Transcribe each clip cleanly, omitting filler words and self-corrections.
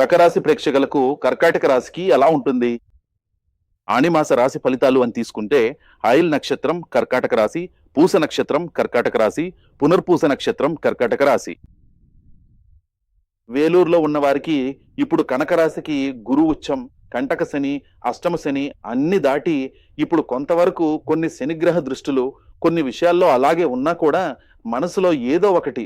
ప్రకరాశి ప్రేక్షకులకు కర్కాటక రాశికి ఎలా ఉంటుంది? ఆణిమాస రాశి ఫలితాలు అని తీసుకుంటే ఆయిల్ నక్షత్రం కర్కాటక రాశి, పూస నక్షత్రం కర్కాటక రాశి, పునర్పూస నక్షత్రం కర్కాటక రాశి. వేలూరులో ఉన్న వారికి ఇప్పుడు కనక రాశికి గురు ఉచ్చం, కంటక శని, అష్టమ శని అన్ని దాటి ఇప్పుడు కొంతవరకు కొన్ని శనిగ్రహ దృష్టులు కొన్ని విషయాల్లో అలాగే ఉన్నా కూడా మనసులో ఏదో ఒకటి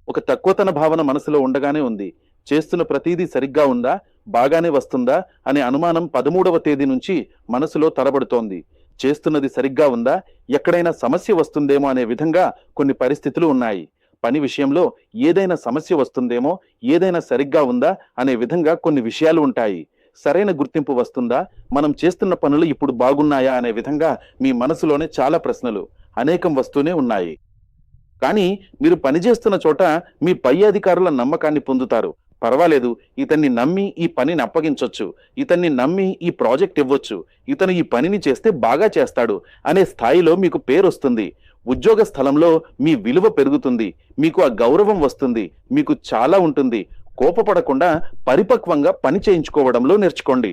ఒక తక్కువతన భావన మనసులో ఉండగానే ఉంది. చేస్తున్న ప్రతిదీ సరిగ్గా ఉందా, బాగానే వస్తుందా అనే అనుమానం 13వ తేదీ నుంచి మనసులో తలబడుతోంది. చేస్తున్నది సరిగ్గా ఉందా, ఎక్కడైనా సమస్య వస్తుందేమో అనే విధంగా కొన్ని పరిస్థితులు ఉన్నాయి. పని విషయంలో ఏదైనా సమస్య వస్తుందేమో, ఏదైనా సరిగ్గా ఉందా అనే విధంగా కొన్ని విషయాలు ఉంటాయి. సరైన గుర్తింపు వస్తుందా, మనం చేస్తున్న పనులు ఇప్పుడు బాగున్నాయా అనే విధంగా మీ మనసులోనే చాలా ప్రశ్నలు అనేకం వస్తూనే ఉన్నాయి. కానీ మీరు పనిచేస్తున్న చోట మీ పై అధికారుల నమ్మకాన్ని పొందుతారు. పర్వాలేదు, ఇతన్ని నమ్మి ఈ పనిని అప్పగించొచ్చు, ఇతన్ని నమ్మి ఈ ప్రాజెక్ట్ ఇవ్వచ్చు, ఇతను ఈ పనిని చేస్తే బాగా చేస్తాడు అనే స్థాయిలో మీకు పేరు వస్తుంది. ఉద్యోగ స్థలంలో మీ విలువ పెరుగుతుంది, మీకు ఆ గౌరవం వస్తుంది, మీకు చాలా ఉంటుంది. కోపపడకుండా పరిపక్వంగా పని చేయించుకోవడంలో నేర్చుకోండి.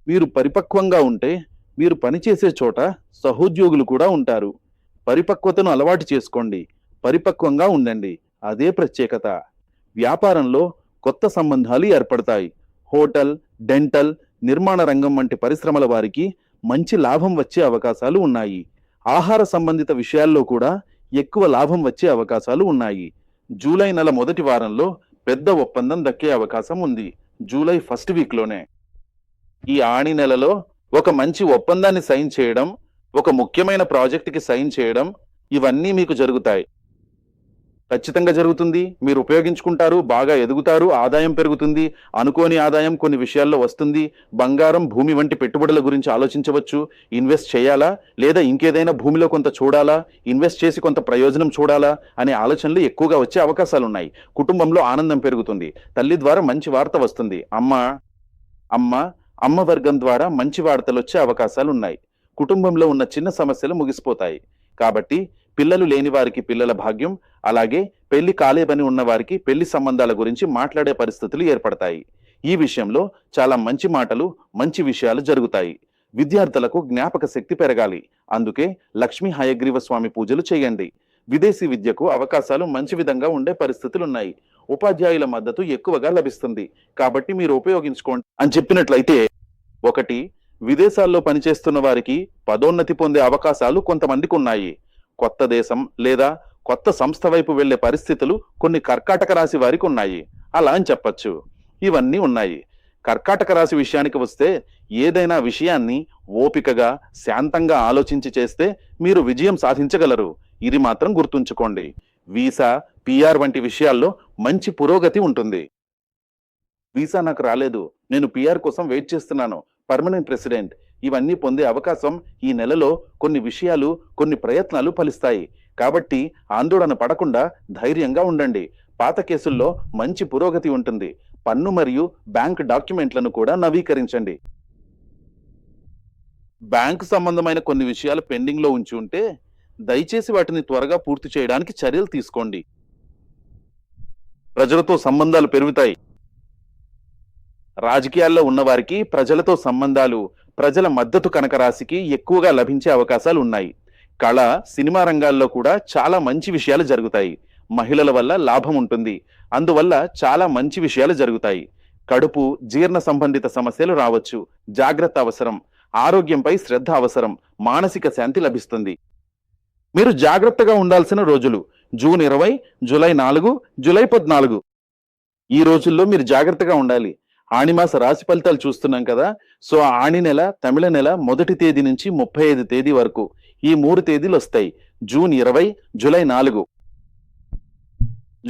మీరు పరిపక్వంగా ఉంటే మీరు పనిచేసే చోట సహోద్యోగులు కూడా ఉంటారు. పరిపక్వతను అలవాటు చేసుకోండి, పరిపక్వంగా ఉండండి, అదే ప్రత్యేకత. వ్యాపారంలో కొత్త సంబంధాలు ఏర్పడతాయి. హోటల్, డెంటల్, నిర్మాణ రంగం వంటి పరిశ్రమల వారికి మంచి లాభం వచ్చే అవకాశాలు ఉన్నాయి. ఆహార సంబంధిత విషయాల్లో కూడా ఎక్కువ లాభం వచ్చే అవకాశాలు ఉన్నాయి. జూలై నెల మొదటి వారంలో పెద్ద ఒప్పందం దక్కే అవకాశం ఉంది, జూలై ఫస్ట్ వీక్లోనే. ఈ ఆణి నెలలో ఒక మంచి ఒప్పందాన్ని సైన్ చేయడం, ఒక ముఖ్యమైన ప్రాజెక్టుకి సైన్ చేయడం, ఇవన్నీ మీకు జరుగుతాయి. ఖచ్చితంగా జరుగుతుంది. మీరు ఉపయోగించుకుంటారు, బాగా ఎదుగుతారు, ఆదాయం పెరుగుతుంది, అనుకోని ఆదాయం కొన్ని విషయాల్లో వస్తుంది. బంగారం, భూమి వంటి పెట్టుబడుల గురించి ఆలోచించవచ్చు. ఇన్వెస్ట్ చేయాలా లేదా ఇంకేదైనా భూమిలో కొంత చూడాలా, ఇన్వెస్ట్ చేసి కొంత ప్రయోజనం చూడాలా అనే ఆలోచనలు ఎక్కువగా వచ్చే అవకాశాలు ఉన్నాయి. కుటుంబంలో ఆనందం పెరుగుతుంది. తల్లి ద్వారా మంచి వార్త వస్తుంది. అమ్మ వర్గం ద్వారా మంచి వార్తలు వచ్చే అవకాశాలు ఉన్నాయి. కుటుంబంలో ఉన్న చిన్న సమస్యలు ముగిసిపోతాయి. కాబట్టి పిల్లలు లేని వారికి పిల్లల భాగ్యం, అలాగే పెళ్లి కాలేదని ఉన్న వారికి పెళ్లి సంబంధాల గురించి మాట్లాడే పరిస్థితులు ఏర్పడతాయి. ఈ విషయంలో చాలా మంచి మాటలు, మంచి విషయాలు జరుగుతాయి. విద్యార్థులకు జ్ఞాపక శక్తి పెరగాలి, అందుకే లక్ష్మీ హయగ్రీవ స్వామి పూజలు చేయండి. విదేశీ విద్యకు అవకాశాలు మంచి విధంగా ఉండే పరిస్థితులు ఉన్నాయి. ఉపాధ్యాయుల మద్దతు ఎక్కువగా లభిస్తుంది, కాబట్టి మీరు ఉపయోగించుకోండి అని చెప్పినట్లయితే, ఒకటి, విదేశాల్లో పనిచేస్తున్న వారికి పదోన్నతి పొందే అవకాశాలు కొంతమందికి ఉన్నాయి. కొత్త దేశం లేదా కొత్త సంస్థ వైపు వెళ్లే పరిస్థితులు కొన్ని కర్కాటక రాశి వారికి ఉన్నాయి, అలా అని చెప్పచ్చు. ఇవన్నీ ఉన్నాయి. కర్కాటక రాశి విషయానికి వస్తే, ఏదైనా విషయాన్ని ఓపికగా, శాంతంగా ఆలోచించి చేస్తే మీరు విజయం సాధించగలరు. ఇది మాత్రం గుర్తుంచుకోండి. వీసా, పిఆర్ వంటి విషయాల్లో మంచి పురోగతి ఉంటుంది. వీసా నాకు రాలేదు, నేను పిఆర్ కోసం వెయిట్ చేస్తున్నాను, పర్మనెంట్ రెసిడెంట్, ఇవన్నీ పొందే అవకాశం ఈ నెలలో కొన్ని విషయాలు, కొన్ని ప్రయత్నాలు ఫలిస్తాయి. కాబట్టి ఆందోళన పడకుండా ధైర్యంగా ఉండండి. పాత కేసుల్లో మంచి పురోగతి ఉంటుంది. పన్ను మరియు బ్యాంక్ డాక్యుమెంట్లను కూడా నవీకరించండి. బ్యాంకు సంబంధమైన కొన్ని విషయాలు పెండింగ్ లో ఉంచి ఉంటే దయచేసి వాటిని త్వరగా పూర్తి చేయడానికి చర్యలు తీసుకోండి. ప్రజలతో సంబంధాలు పెరుగుతాయి. రాజకీయాల్లో ఉన్నవారికి ప్రజలతో సంబంధాలు, ప్రజల మద్దతు కనక రాశికి ఎక్కువగా లభించే అవకాశాలు ఉన్నాయి. కళ, సినిమా రంగాల్లో కూడా చాలా మంచి విషయాలు జరుగుతాయి. మహిళల వల్ల లాభం ఉంటుంది, అందువల్ల చాలా మంచి విషయాలు జరుగుతాయి. కడుపు, జీర్ణ సంబంధిత సమస్యలు రావచ్చు, జాగ్రత్త అవసరం. ఆరోగ్యంపై శ్రద్ధ అవసరం, మానసిక శాంతి లభిస్తుంది. మీరు జాగ్రత్తగా ఉండాల్సిన రోజులు జూన్ 20, జూలై 4, జూలై 14. ఈ రోజుల్లో మీరు జాగ్రత్తగా ఉండాలి. ఆణిమాస రాశి ఫలితాలు చూస్తున్నాం కదా, సో ఆణి నెల తమిళ నెల 1వ తేదీ నుంచి 35వ తేదీ వరకు ఈ 3 తేదీలు వస్తాయి. జూన్ 20, జూలై 4,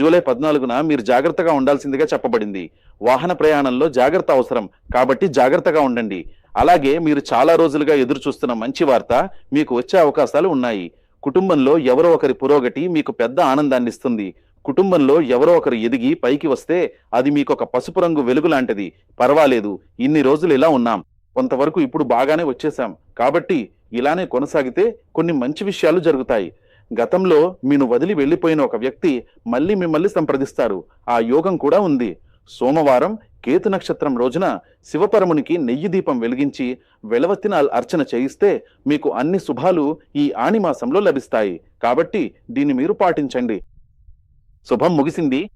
జూలై 14న మీరు జాగ్రత్తగా ఉండాల్సిందిగా చెప్పబడింది. వాహన ప్రయాణంలో జాగ్రత్త అవసరం, కాబట్టి జాగ్రత్తగా ఉండండి. అలాగే మీరు చాలా రోజులుగా ఎదురు చూస్తున్న మంచి వార్త మీకు వచ్చే అవకాశాలు ఉన్నాయి. కుటుంబంలో ఎవరో ఒకరి పురోగతి మీకు పెద్ద ఆనందాన్ని ఇస్తుంది. కుటుంబంలో ఎవరో ఒకరు ఎదిగి పైకి వస్తే అది మీకు ఒక పసుపు రంగు వెలుగు లాంటిది. పర్వాలేదు, ఇన్ని రోజులు ఇలా ఉన్నాం, కొంతవరకు ఇప్పుడు బాగానే వచ్చేసాం, కాబట్టి ఇలానే కొనసాగితే కొన్ని మంచి విషయాలు జరుగుతాయి. గతంలో మీను వదిలి వెళ్లిపోయిన ఒక వ్యక్తి మళ్ళీ మిమ్మల్ని సంప్రదిస్తారు. ఆ యోగం కూడా ఉంది. సోమవారం కేతు నక్షత్రం రోజున శివపరమునికి నెయ్యి దీపం వెలిగించి వెలవత్తిన అర్చన చేయిస్తే మీకు అన్ని శుభాలు ఈ ఆణిమాసంలో లభిస్తాయి. కాబట్టి దీన్ని మీరు పాటించండి. శుభం ముగిసింది.